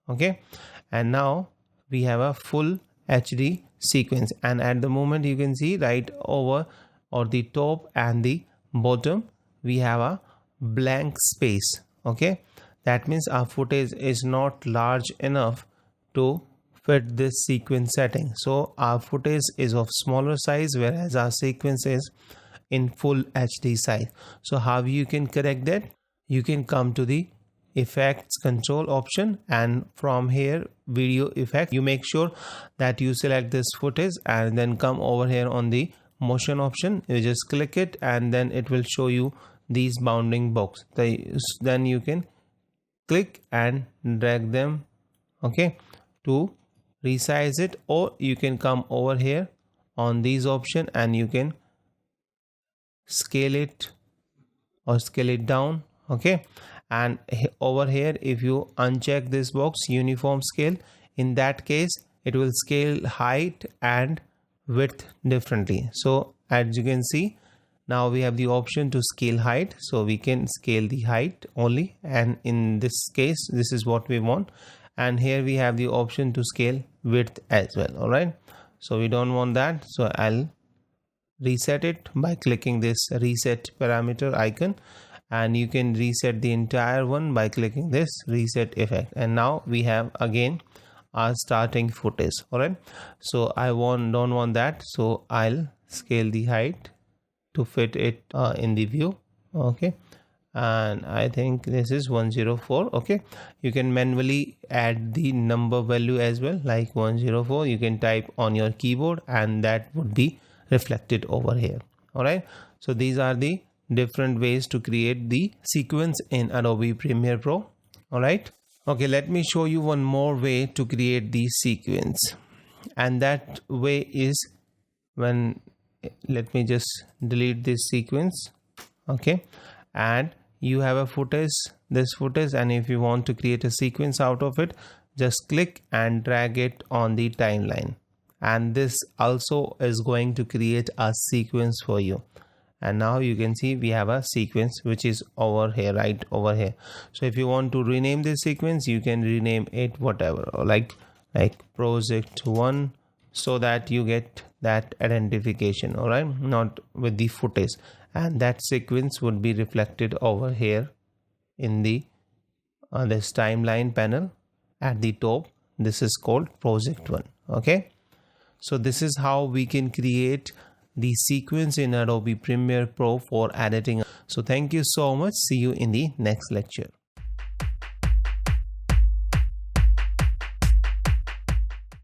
Okay, and now we have a full HD sequence, and at the moment you can see right over or the top and the bottom we have a blank space. Okay, that means our footage is not large enough to fit this sequence setting, so our footage is of smaller size whereas our sequence is in full HD size. So how you can correct that? You can come to the effects control option, and from here video effect, you make sure that you select this footage and then come over here on the motion option. You just click it and then it will show you these bounding box. Then you can click and drag them, okay, to resize it, or you can come over here on these option and you can scale it or scale it down. Okay, and over here if you uncheck this box uniform scale, in that case it will scale height and width differently. So as you can see, now we have the option to scale height, so we can scale the height only, and in this case this is what we want. And here we have the option to scale width as well. All right, so we don't want that, so I'll reset it by clicking this reset parameter icon, and you can reset the entire one by clicking this reset effect. And now we have again our starting footage. All right, so I don't want that, so I'll scale the height to fit it in the view. Okay, and I think this is 104. Okay, you can manually add the number value as well, like 104 you can type on your keyboard and that would be reflected over here. All right, so these are the different ways to create the sequence in Adobe Premiere Pro. All right, okay, let me show you one more way to create the sequence, and that way is when, let me just delete this sequence. Okay, and you have a footage, this footage, and if you want to create a sequence out of it, just click and drag it on the timeline, and this also is going to create a sequence for you. And now you can see we have a sequence which is over here, right over here. So if you want to rename this sequence, you can rename it whatever, or like project 1, so that you get that identification. All right, not with the footage, and that sequence would be reflected over here in the this timeline panel at the top. This is called project 1. Okay, so this is how we can create the sequence in Adobe Premiere Pro for editing. So thank you so much. See you in the next lecture.